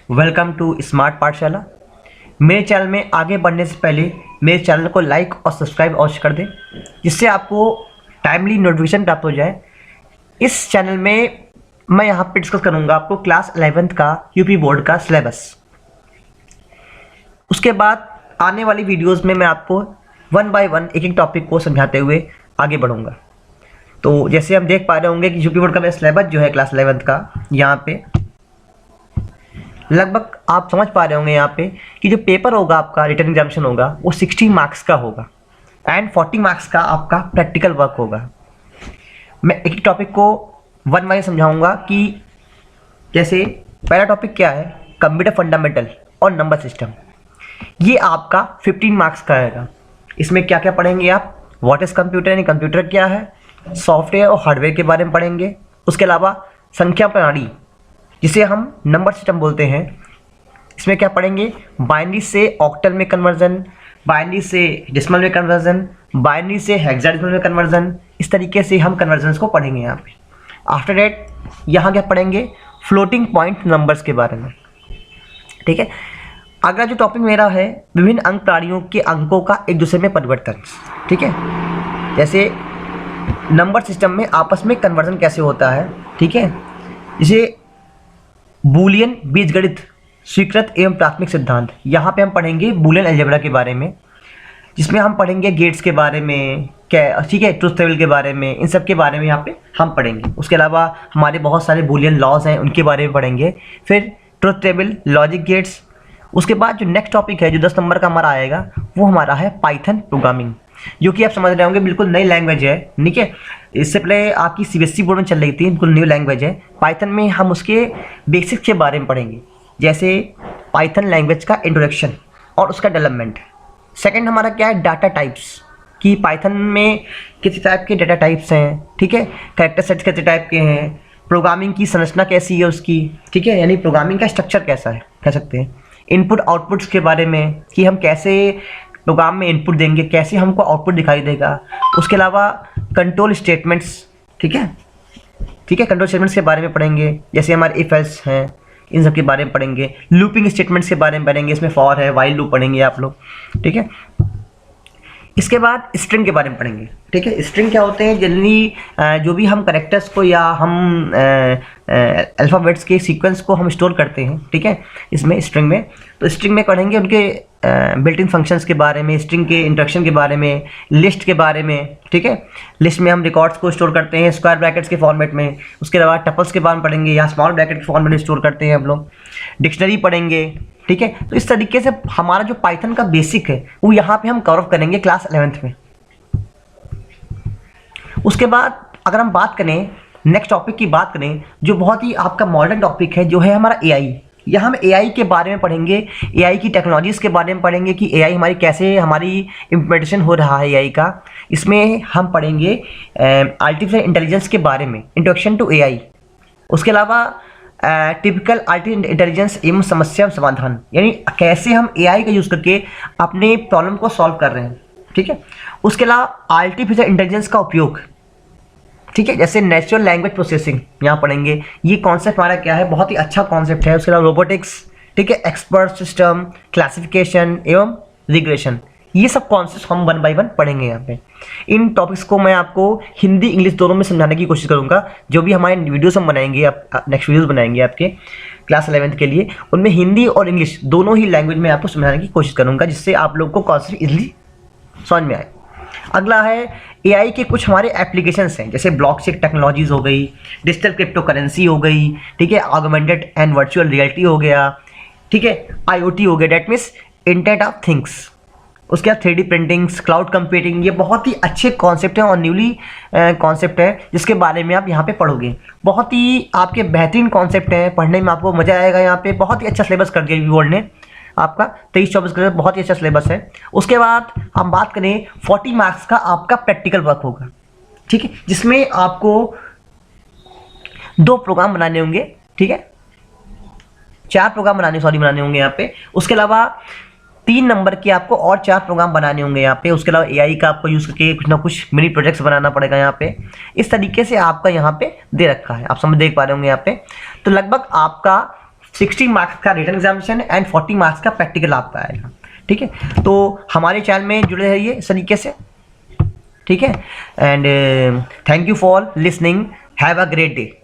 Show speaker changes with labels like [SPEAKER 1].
[SPEAKER 1] Welcome to smart पाठशाला। मेरे channel में आगे बढ़ने से पहले मेरे चैनल को लाइक और सब्सक्राइब अवश्य कर दें, जिससे आपको टाइमली नोटिफिकेशन प्राप्त हो जाए। इस चैनल में मैं यहाँ पे डिस्कस करूँगा आपको क्लास 11th का यूपी बोर्ड का सिलेबस। उसके बाद आने वाली वीडियोस में मैं आपको वन बाय वन एक एक टॉपिक को समझाते हुए आगे बढ़ूँगा। तो जैसे हम देख पा रहे होंगे कि यूपी बोर्ड का सिलेबस जो है क्लास 11th का, यहाँ पे लगभग आप समझ पा रहे होंगे यहाँ पे कि जो पेपर होगा आपका रिटन एग्जामिनेशन होगा वो 60 मार्क्स का होगा एंड 40 मार्क्स का आपका प्रैक्टिकल वर्क होगा। मैं एक एक टॉपिक को वन बाय समझाऊंगा कि जैसे पहला टॉपिक क्या है, कंप्यूटर फंडामेंटल और नंबर सिस्टम। ये आपका 15 मार्क्स का आएगा। इसमें क्या क्या पढ़ेंगे आप, व्हाट इज कंप्यूटर यानी कंप्यूटर क्या है, सॉफ्टवेयर और हार्डवेयर के बारे में पढ़ेंगे। उसके अलावा संख्या प्रणाली जिसे हम नंबर सिस्टम बोलते हैं, इसमें क्या पढ़ेंगे, बाइनरी से ऑक्टल में कन्वर्जन, बाइनरी से डेसिमल में कन्वर्जन, बाइनरी से हेक्साडेसिमल में कन्वर्जन। इस तरीके से हम कन्वर्जन्स को पढ़ेंगे यहाँ पे। आफ्टर दैट यहाँ क्या पढ़ेंगे, फ्लोटिंग पॉइंट नंबर्स के बारे में। ठीक है, अगला जो टॉपिक मेरा है विभिन्न अंक प्रणालियों के अंकों का एक दूसरे में परिवर्तन। ठीक है, जैसे नंबर सिस्टम में आपस में कन्वर्जन कैसे होता है। ठीक है, जैसे बूलियन बीजगणित स्वीकृत एवं प्राथमिक सिद्धांत, यहाँ पे हम पढ़ेंगे बूलियन अलजेब्रा के बारे में, जिसमें हम पढ़ेंगे गेट्स के बारे में, क्या ठीक है, ट्रुथ टेबल के बारे में, इन सब के बारे में यहाँ पे हम पढ़ेंगे। उसके अलावा हमारे बहुत सारे बूलियन लॉज हैं, उनके बारे में पढ़ेंगे। फिर ट्रुथ टेबल, लॉजिक गेट्स। उसके बाद जो नेक्स्ट टॉपिक है जो 10 नंबर का हमारा आएगा वो हमारा है पाइथन प्रोग्रामिंग, जो कि आप समझ रहे होंगे बिल्कुल नई लैंग्वेज है। ठीक है, इससे पहले आपकी सीबीएसई बोर्ड में चल रही थी, बिल्कुल न्यू लैंग्वेज है। पाइथन में हम उसके बेसिक्स के बारे में पढ़ेंगे, जैसे पाइथन लैंग्वेज का इंट्रोडक्शन और उसका डेवलपमेंट। सेकंड हमारा क्या है, डाटा टाइप्स, कि पाइथन में किस टाइप के डाटा टाइप्स हैं। ठीक है, कैरेक्टर सेट्स कितने टाइप के हैं, प्रोग्रामिंग की संरचना कैसी है उसकी। ठीक है, यानी प्रोग्रामिंग का स्ट्रक्चर कैसा है कह सकते हैं। इनपुट आउटपुट्स के बारे में कि हम कैसे प्रोग्राम में इनपुट देंगे, कैसे हमको आउटपुट दिखाई देगा। उसके अलावा कंट्रोल स्टेटमेंट्स। ठीक है, ठीक है, कंट्रोल स्टेटमेंट्स के बारे में पढ़ेंगे, जैसे हमारे इफ एल्स हैं, इन सब के बारे में पढ़ेंगे। लूपिंग स्टेटमेंट्स के बारे में पढ़ेंगे, इसमें फॉर है, वाइल लूप पढ़ेंगे आप लोग। ठीक है, इसके बाद स्ट्रिंग के बारे में पढ़ेंगे। ठीक है, स्ट्रिंग क्या होते हैं, जनरली जो भी हम कैरेक्टर्स को या हम अल्फ़ाबेट्स के सीक्वेंस को हम स्टोर करते हैं। ठीक है, इसमें स्ट्रिंग में, तो स्ट्रिंग में पढ़ेंगे उनके बिल्ट इन फंक्शंस के बारे में, स्ट्रिंग के इंस्ट्रक्शन के बारे में, लिस्ट के बारे में। ठीक है, लिस्ट में हम रिकॉर्ड्स को स्टोर करते हैं स्क्वायर ब्रैकेट्स के फॉर्मेट में। उसके अलावा टपल्स के बारे में पढ़ेंगे, या स्मॉल ब्रैकेट के फॉर्मेट में स्टोर करते हैं हम लोग। डिक्शनरी पढ़ेंगे। ठीक है, तो इस तरीके से हमारा जो पाइथन का बेसिक है वो यहाँ पे हम कवर करेंगे क्लास 11th में। उसके बाद अगर हम बात करें नेक्स्ट टॉपिक की बात करें, जो बहुत ही आपका मॉडर्न टॉपिक है, जो है हमारा एआई। यहाँ हम एआई के बारे में पढ़ेंगे, एआई की टेक्नोलॉजीज़ के बारे में पढ़ेंगे कि एआई हमारी कैसे हमारी इम्प्लीमेंटेशन हो रहा है एआई का। इसमें हम पढ़ेंगे आर्टिफिशियल इंटेलिजेंस के बारे में, इंट्रोडक्शन टू एआई। उसके अलावा टिपिकल आर्टिफिशियल इंटेलिजेंस एवं समस्या समाधान, यानी कैसे हम एआई का यूज़ करके अपने प्रॉब्लम को सॉल्व कर रहे हैं। ठीक है, उसके अलावा आर्टिफिशियल इंटेलिजेंस का उपयोग। ठीक है, जैसे नेचुरल लैंग्वेज प्रोसेसिंग यहाँ पढ़ेंगे। ये कॉन्सेप्ट हमारा क्या है, बहुत ही अच्छा कॉन्सेप्ट है। उसके अलावा रोबोटिक्स। ठीक है, एक्सपर्ट सिस्टम, क्लासिफिकेशन एवं रिग्रेशन, ये सब कॉन्सेप्ट हम वन बाय वन पढ़ेंगे यहाँ पे। इन टॉपिक्स को मैं आपको हिंदी इंग्लिश दोनों में समझाने की कोशिश करूँगा। जो भी हमारे वीडियोस हम बनाएंगे, आप नेक्स्ट वीडियोस बनाएंगे आपके क्लास 11th के लिए, उनमें हिंदी और इंग्लिश दोनों ही लैंग्वेज में आपको समझाने की कोशिश करूँगा, जिससे आप लोग को कॉन्सेप्ट इजीली समझ में आए। अगला है एआई के कुछ हमारे एप्लीकेशंस हैं, जैसे ब्लॉकचेन टेक्नोलॉजीज हो गई, डिजिटल क्रिप्टो करेंसी हो गई। ठीक है, ऑगमेंटेड एंड वर्चुअल रियलिटी हो गया। ठीक है, आईओटी हो गया, that means internet of things. उसके बाद 3D प्रिंटिंग्स, क्लाउड कंप्यूटिंग, ये बहुत ही अच्छे कॉन्सेप्ट हैं और न्यूली कॉन्सेप्ट है, जिसके बारे में आप यहाँ पे पढ़ोगे। बहुत ही आपके बेहतरीन कॉन्सेप्ट हैं, पढ़ने में आपको मजा आएगा। यहाँ पे बहुत ही अच्छा सिलेबस कर दिया बोर्ड ने आपका 23-24 का, बहुत ही अच्छा सिलेबस है। उसके बाद हम बात करें 40 मार्क्स का आपका प्रैक्टिकल वर्क होगा। ठीक है, जिसमें आपको 2 प्रोग्राम बनाने होंगे। ठीक है, 4 प्रोग्राम बनाने होंगे यहाँ पे। उसके अलावा 3 नंबर के आपको और 4 प्रोग्राम बनाने होंगे यहाँ पे। उसके अलावा एआई का आपको यूज़ करके कुछ ना कुछ मिनी प्रोजेक्ट्स बनाना पड़ेगा यहाँ पे। इस तरीके से आपका यहाँ पे दे रखा है, आप समझ देख पा रहे होंगे यहाँ पे। तो लगभग आपका 60 मार्क्स का रिटन एग्जामिनेशन एंड 40 मार्क्स का प्रैक्टिकल आपका आएगा। ठीक है, तो हमारे चैनल में जुड़े रहिए इस तरीके से। ठीक है, and thank you for listening, have a great day.